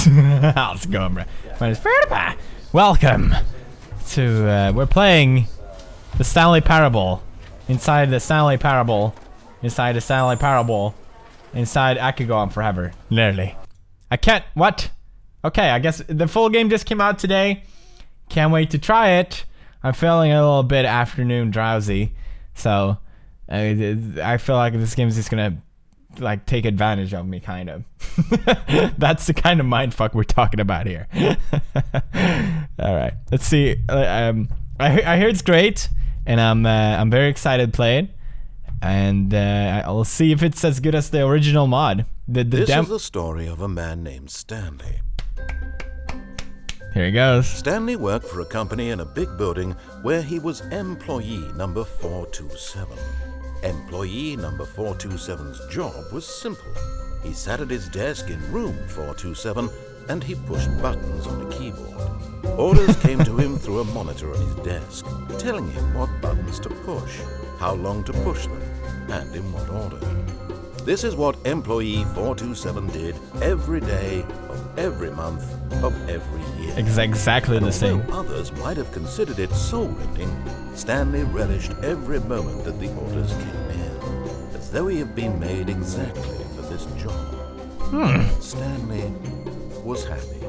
How's it going, bro? My name's PewDiePie. Welcome to, we're playing the Stanley Parable. Inside the Stanley Parable. Inside the Stanley Parable. Inside, I could go on forever. Literally. I can't, what? Okay, I guess the full game just came out today. Can't wait to try it. I'm feeling a little bit afternoon drowsy. So, I feel like this game is just gonna like take advantage of me, kind of. That's the kind of mindfuck we're talking about here. All right, let's see. I hear it's great, and I'm very excited to play it, and I'll see if it's as good as the original mod. This is the story of a man named Stanley. Here he goes. Stanley worked for a company in a big building where he was employee number 427. Employee number 427's job was simple. He sat at his desk in room 427 and he pushed buttons on the keyboard. Orders came to him through a monitor on his desk, telling him what buttons to push, how long to push them, and in what order. This is what employee 427 did every day of every month of every year. Exactly the same. Although others might have considered it soul-rending, Stanley relished every moment that the orders came in, as though he had been made exactly for this job. Stanley was happy.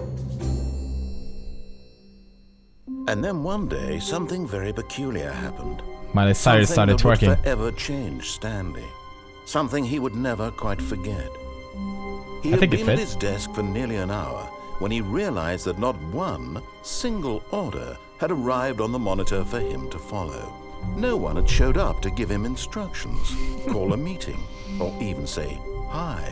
And then one day, something very peculiar happened. My decided started twerking. Something that would forever change Stanley. Something he would never quite forget. He had been at his desk for nearly an hour when he realized that not one single order had arrived on the monitor for him to follow. No one had showed up to give him instructions, call a meeting, or even say hi.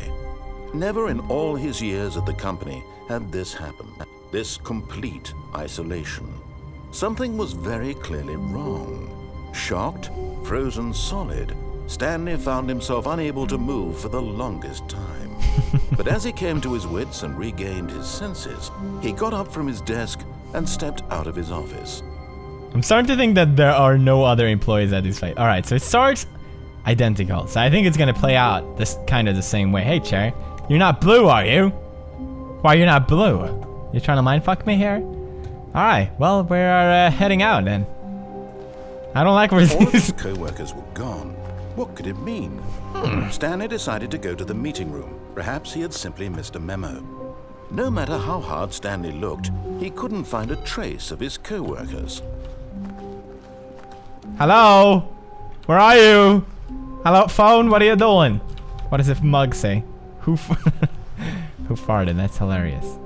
Never in all his years at the company had this happened. This complete isolation. Something was very clearly wrong. Shocked, frozen solid, Stanley found himself unable to move for the longest time. But as he came to his wits and regained his senses, he got up from his desk and stepped out of his office. I'm starting to think that there are no other employees at this place. All right, so it starts identical. So I think it's gonna play out this kind of the same way. Hey, Cherry, you're not blue, are you? Why you're not blue? You're trying to mindfuck me here? All right, well, we're heading out then. I don't like where all of these his co-workers were gone. What could it mean? Stanley decided to go to the meeting room. Perhaps he had simply missed a memo. No matter how hard Stanley looked, he couldn't find a trace of his co-workers. Hello? Where are you? Hello, phone? What are you doing? What does this mug say? Who farted? That's hilarious.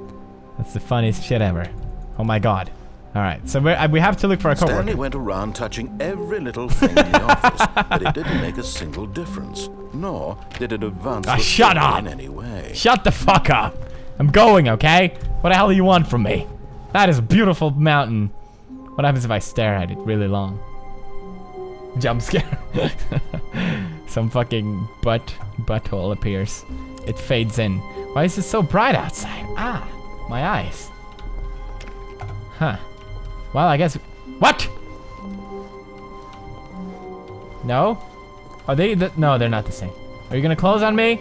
That's the funniest shit ever. Oh my god. Alright, so we have to look for a coworker. Stanley went around touching every little thing in the office, but it didn't make a single difference, nor did it advance the shut up! in any way. Shut the fuck up! I'm going, okay? What the hell do you want from me? That is a beautiful mountain. What happens if I stare at it really long? Jump scare. Some fucking butthole appears. It fades in. Why is it so bright outside? Ah, my eyes. Huh. Well, I guess. What? No? Are they? No, they're not the same. Are you gonna close on me?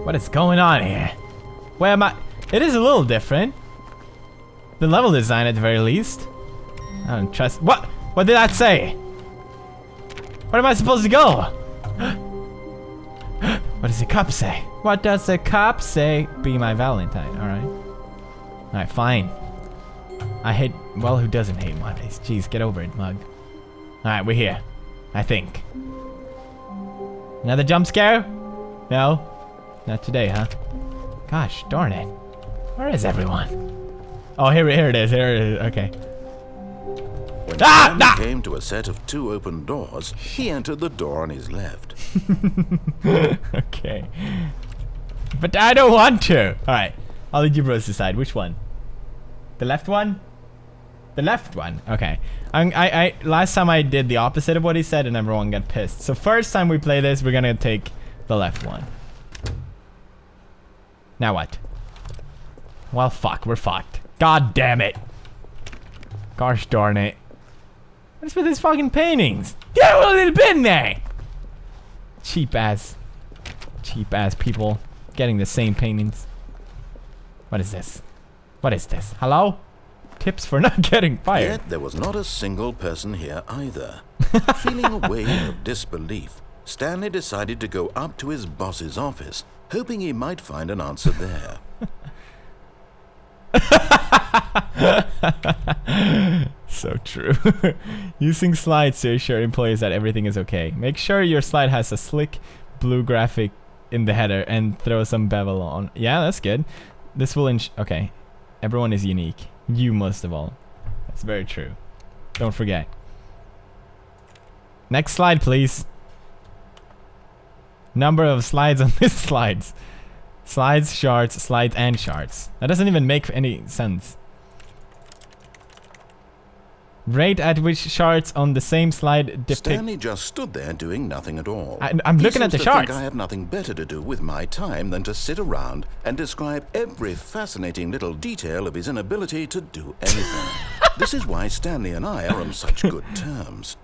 What is going on here? Where am I? It is a little different. The level design, at the very least. I don't trust. What? What did that say? Where am I supposed to go? What does the cup say? What does the cup say? Be my Valentine. All right. All right, fine. I hate, well, who doesn't hate Mondays? Jeez, get over it, mug. Alright, we're here. I think. Another jump scare? No? Not today, huh? Gosh, darn it. Where is everyone? Oh, here it is, okay. When Stanley came to a set of 2 open doors, he entered the door on his left. Okay. But I don't want to. Alright, I'll let you bros decide. Which one? The left one? The left one. Okay. I last time I did the opposite of what he said and everyone got pissed. So first time we play this, we're gonna take the left one. Now what? Well, fuck. We're fucked. God damn it. Gosh darn it. What's with these fucking paintings? Get a little bit in there. Cheap ass people getting the same paintings. What is this? What is this? Hello? Tips for not getting fired. Yet there was not a single person here either. Feeling a wave of disbelief, Stanley decided to go up to his boss's office, hoping he might find an answer there. So true. Using slides to assure employees that everything is okay. Make sure your slide has a slick blue graphic in the header and throw some bevel on. Yeah, that's good. This will okay. Everyone is unique. You most of all. That's very true. Don't forget. Next slide, please. Number of slides on this slides. Slides, charts, slides, and charts. That doesn't even make any sense. Rate at which charts on the same slide depict. Stanley just stood there doing nothing at all. I'm looking at the charts. I have nothing better to do with my time than to sit around and describe every fascinating little detail of his inability to do anything. This is why Stanley and I are on such good terms.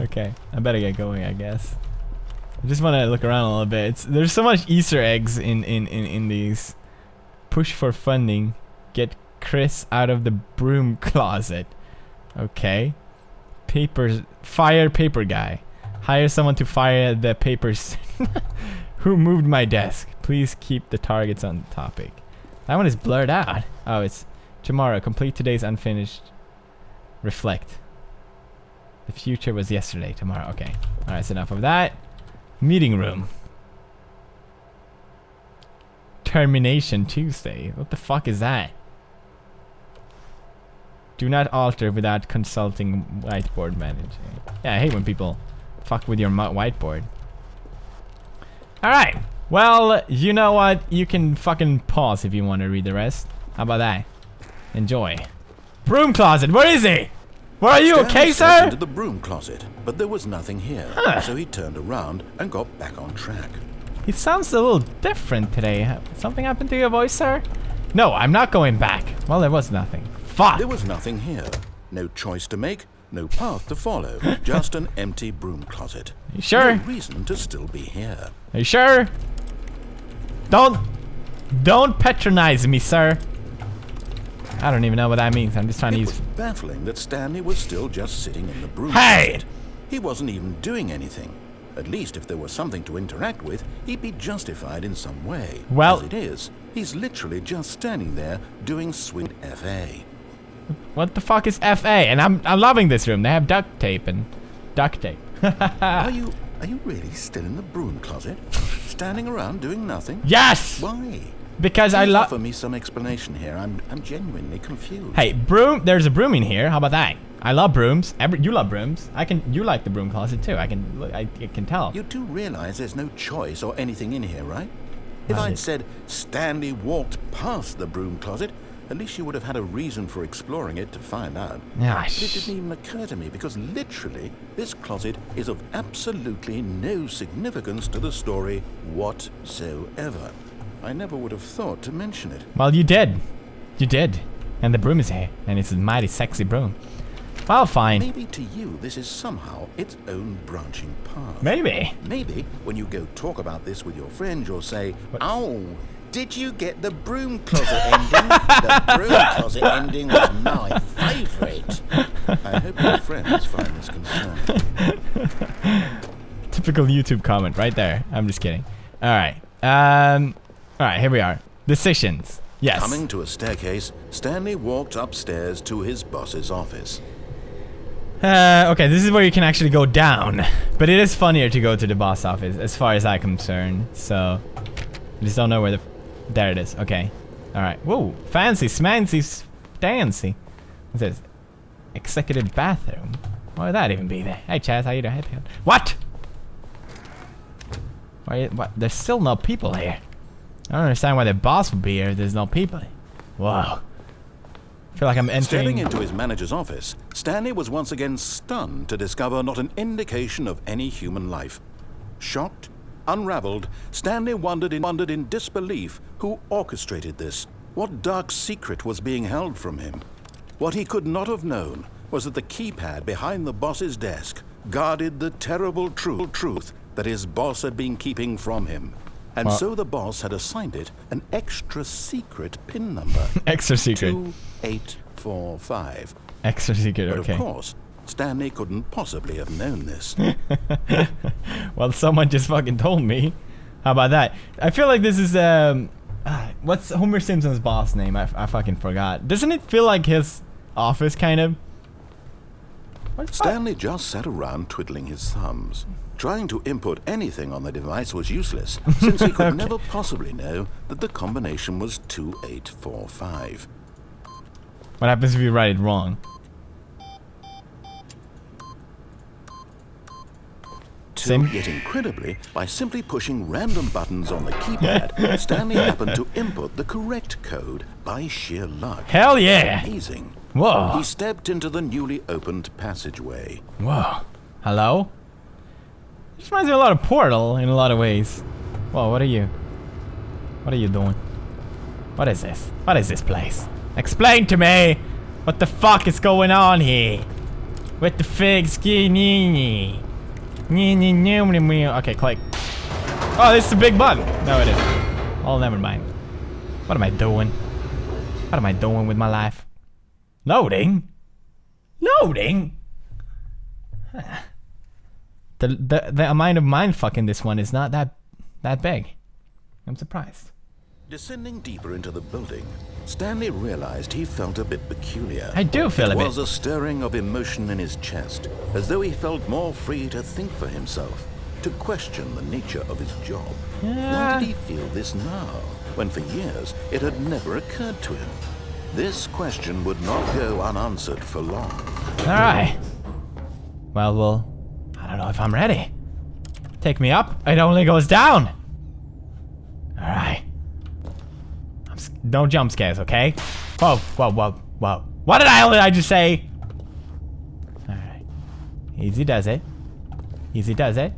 Okay, I better get going, I guess. I just want to look around a little bit. There's so much Easter eggs in these. Push for funding. Get Chris out of the broom closet. Okay. Papers. Fire paper guy. Hire someone to fire the papers. Who moved my desk? Please keep the targets on topic. That one is blurred out. Oh, it's tomorrow. Complete today's unfinished. Reflect. The future was yesterday. Tomorrow. Okay. Alright, so enough of that. Meeting room. Termination Tuesday. What the fuck is that? Do not alter without consulting whiteboard manager. Yeah, I hate when people fuck with your whiteboard. Alright. Well, you know what? You can fucking pause if you want to read the rest. How about that? Enjoy. Broom closet. Where is he? Where are you? Stanley okay, sir? into the broom closet, but there was nothing here. So he turned around and got back on track. He sounds a little different today. Something happened to your voice, sir? No, I'm not going back. Well, there was nothing. Fuck! There was nothing here. No choice to make, no path to follow. Just an empty broom closet. You sure? No reason to still be here. Are you sure? Don't patronize me, sir. I don't even know what that means. I'm just trying to use... It was baffling that Stanley was still just sitting in the broom Hey! closet. He wasn't even doing anything. At least if there was something to interact with, he'd be justified in some way. Well... As it is, he's literally just standing there doing sweet FA. What the fuck is FA? And I'm loving this room. They have duct tape and... Duct tape. Are you really still in the broom closet? Standing around doing nothing? Yes! Why? Because I Please love... offer me some explanation here. I'm genuinely confused. Hey, broom. There's a broom in here. How about that? I love brooms. You love brooms. You like the broom closet too. I can tell. You do realize there's no choice or anything in here, right? If I'd said Stanley walked past the broom closet, at least you would have had a reason for exploring it to find out. Ah, But it didn't even occur to me because literally this closet is of absolutely no significance to the story whatsoever. I never would have thought to mention it. Well, you did. You did. And the broom is here. And it's a mighty sexy broom. Well, fine. Maybe to you this is somehow its own branching path. Maybe. Maybe when you go talk about this with your friends, you'll say, "Oh, did you get the broom closet ending? The broom closet ending was my favourite." I hope your friends find this concerning. Typical YouTube comment right there. I'm just kidding. Alright. Alright, here we are. Decisions. Yes. Coming to a staircase, Stanley walked upstairs to his boss's office. Okay, this is where you can actually go down. But it is funnier to go to the boss office, as far as I'm concerned. So, I just don't know where the... There it is. Okay. Alright. Whoa. Fancy, smancy, dancy. What's this? Executive bathroom. Why would that even be there? Hey, Chaz, how you doing? What? What? There's still no people here. I don't understand why the boss would be here if there's no people. Whoa. I feel like I'm entering... Stepping into his manager's office, Stanley was once again stunned to discover not an indication of any human life. Shocked, unraveled, Stanley wondered in disbelief who orchestrated this. What dark secret was being held from him? What he could not have known was that the keypad behind the boss's desk guarded the terrible truth that his boss had been keeping from him. And so the boss had assigned it an extra secret PIN number. Extra secret. 2845. Extra secret, but okay. Of course, Stanley couldn't possibly have known this. Well, someone just fucking told me. How about that? I feel like this is, what's Homer Simpson's boss name? I fucking forgot. Doesn't it feel like his office, kind of? Stanley just sat around twiddling his thumbs. Trying to input anything on the device was useless, since he could never possibly know that the combination was 2845. What happens if you write it wrong? Yet incredibly, by simply pushing random buttons on the keypad, Stanley happened to input the correct code by sheer luck. Hell yeah! Amazing. Whoa. He stepped into the newly opened passageway. Whoa. Hello? This reminds me a lot of Portal in a lot of ways. Whoa, what are you? What are you doing? What is this? What is this place? Explain to me! What the fuck is going on here? With the fig skinny. Okay, click. Oh, this is a big button. No, it isn't. Oh, never mind. What am I doing? What am I doing with my life? Loading? Loading? The amount of mindfuck in this one is not that big. I'm surprised. Descending deeper into the building, Stanley realized he felt a bit peculiar. I do feel a bit. There was a stirring of emotion in his chest, as though he felt more free to think for himself, to question the nature of his job. Why did he feel this now, when for years it had never occurred to him? This question would not go unanswered for long. Alright. Well, I don't know if I'm ready. Take me up, it only goes down. Alright. No jump scares, okay? Whoa, whoa, whoa, whoa. What did I just say? Alright. Easy does it. Easy does it.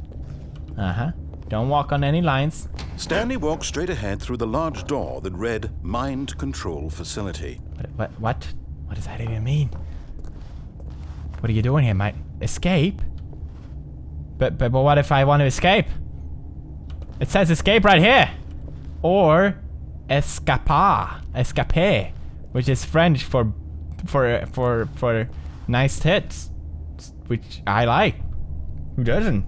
Uh-huh. Don't walk on any lines. Stanley walked straight ahead through the large door that read Mind Control Facility. What? What does that even mean? What are you doing here, mate? Escape? But what if I want to escape? It says escape right here. Or escape, which is French for nice tits, which I like. Who doesn't?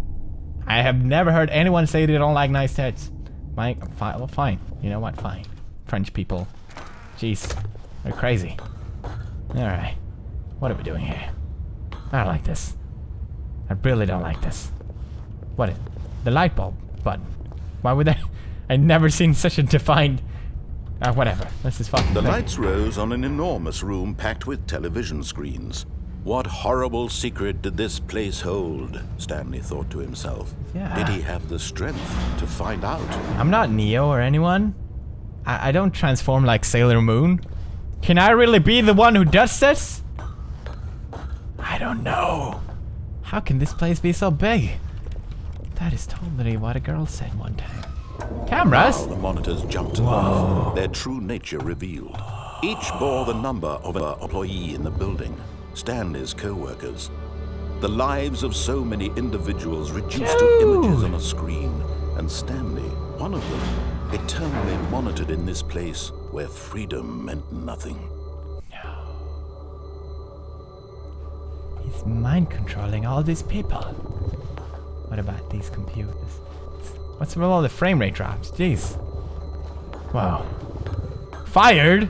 I have never heard anyone say they don't like nice tits. Well, fine. You know what? Fine. French people. Jeez, they're crazy. All right, what are we doing here? I don't like this. I really don't like this. What is the light bulb button? Why would I never seen such a defined. Whatever. This is fucking. The lights rose on an enormous room packed with television screens. What horrible secret did this place hold? Stanley thought to himself. Yeah. Did he have the strength to find out? I'm not Neo or anyone. I don't transform like Sailor Moon. Can I really be the one who does this? I don't know. How can this place be so big? That is totally what a girl said one time. Cameras? Now the monitors jumped to life, their true nature revealed. Each bore the number of an employee in the building, Stanley's co-workers. The lives of so many individuals reduced to images on a screen, and Stanley, one of them, eternally monitored in this place where freedom meant nothing. No. He's mind controlling all these people. What about these computers? What's with all the frame rate drops? Jeez. Wow. Fired?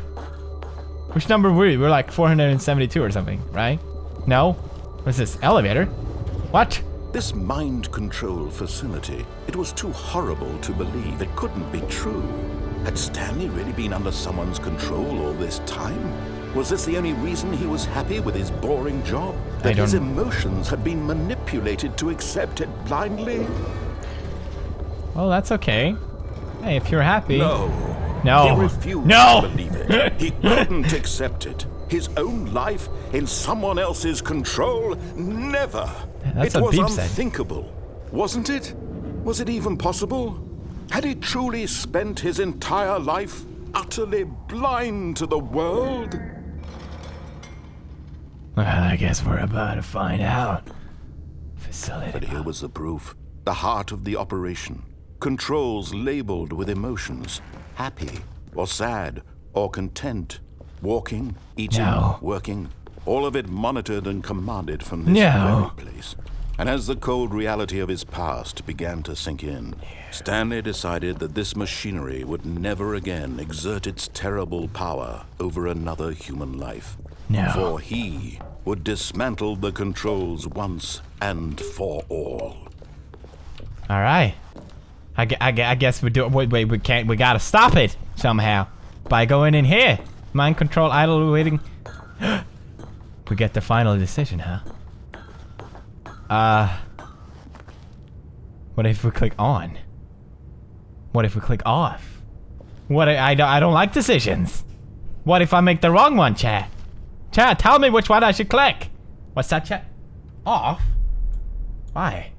Which number were we? We're like 472 or something, right? No? What's this? Elevator? What? This mind control facility, it was too horrible to believe. It couldn't be true. Had Stanley really been under someone's control all this time? Was this the only reason he was happy with his boring job? That his emotions had been manipulated to accept it blindly? Well, that's okay. Hey, if you're happy. No. No. He refused no. to believe it. He couldn't accept it. His own life in someone else's control? Never. That's it a was beep unthinkable, wasn't it? Was it even possible? Had he truly spent his entire life utterly blind to the world? Well, I guess we're about to find out. Facility. But here was the proof. the heart of the operation, controls labeled with emotions, happy or sad or content, walking, eating, working, all of it monitored and commanded from this very place. And as the cold reality of his past began to sink in, Stanley decided that this machinery would never again exert its terrible power over another human life. For he would dismantle the controls once and for all. All right. I guess we do. Wait, we can't. We gotta stop it somehow by going in here. Mind control, idle waiting. We get the final decision, huh? What if we click on? What if we click off? What I don't like decisions. What if I make the wrong one, chat? Chat, tell me which one I should click. What's that, chat? Off? Why?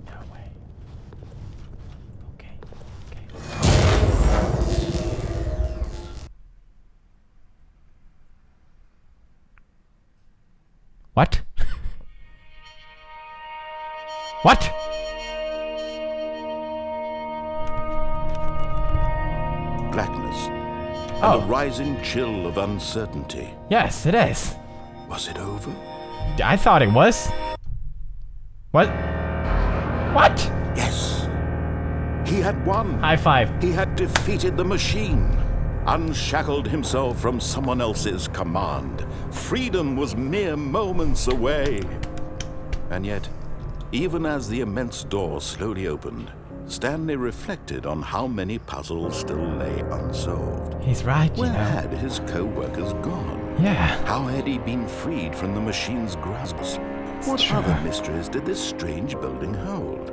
No way. Okay. What? What? Blackness. And a rising chill of uncertainty. Yes, it is. Was it over? I thought it was. What? What? Yes. He had won. High five. He had defeated the machine. Unshackled himself from someone else's command. Freedom was mere moments away. And yet, even as the immense door slowly opened, Stanley reflected on how many puzzles still lay unsolved. He's right, you know. Where had his co-workers gone? Yeah. How had he been freed from the machine's grasp? What other mysteries did this strange building hold?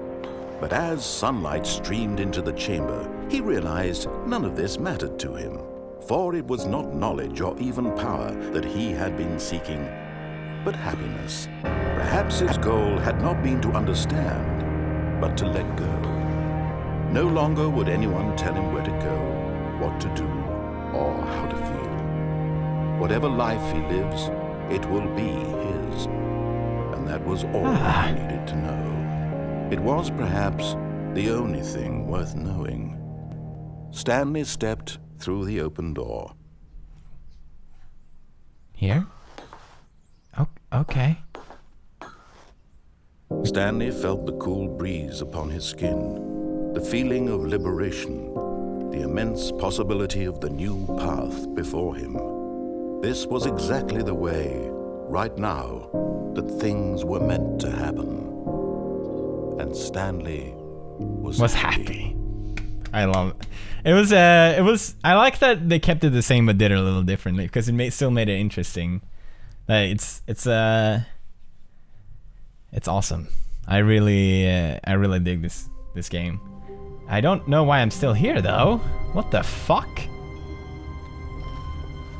But as sunlight streamed into the chamber, he realized none of this mattered to him. For it was not knowledge or even power that he had been seeking, but happiness. Perhaps his goal had not been to understand, but to let go. No longer would anyone tell him where to go, what to do, or how to feel. Whatever life he lives, it will be his. And that was all he needed to know. It was perhaps the only thing worth knowing. Stanley stepped through the open door. Here? Oh, okay. Stanley felt the cool breeze upon his skin, the feeling of liberation, the immense possibility of the new path before him. This was exactly the way, right now, that things were meant to happen. And Stanley was happy. I love it. It was I like that they kept it the same but did it a little differently because it still made it interesting. It's awesome. I really dig this game. I don't know why I'm still here though. What the fuck?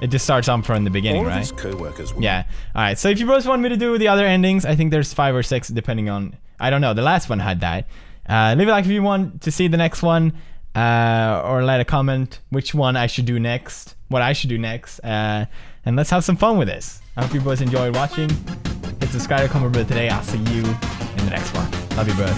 It just starts on from the beginning, right? All of his co-workers were... Yeah. All right. So if you both want me to do the other endings, I think there's 5 or 6 depending on. I don't know. The last one had that. Leave a like if you want to see the next one, or let a comment which one I should do next, what I should do next, and let's have some fun with this. I hope you boys enjoyed watching. Hit subscribe, comment below today. I'll see you in the next one. Love you, bros.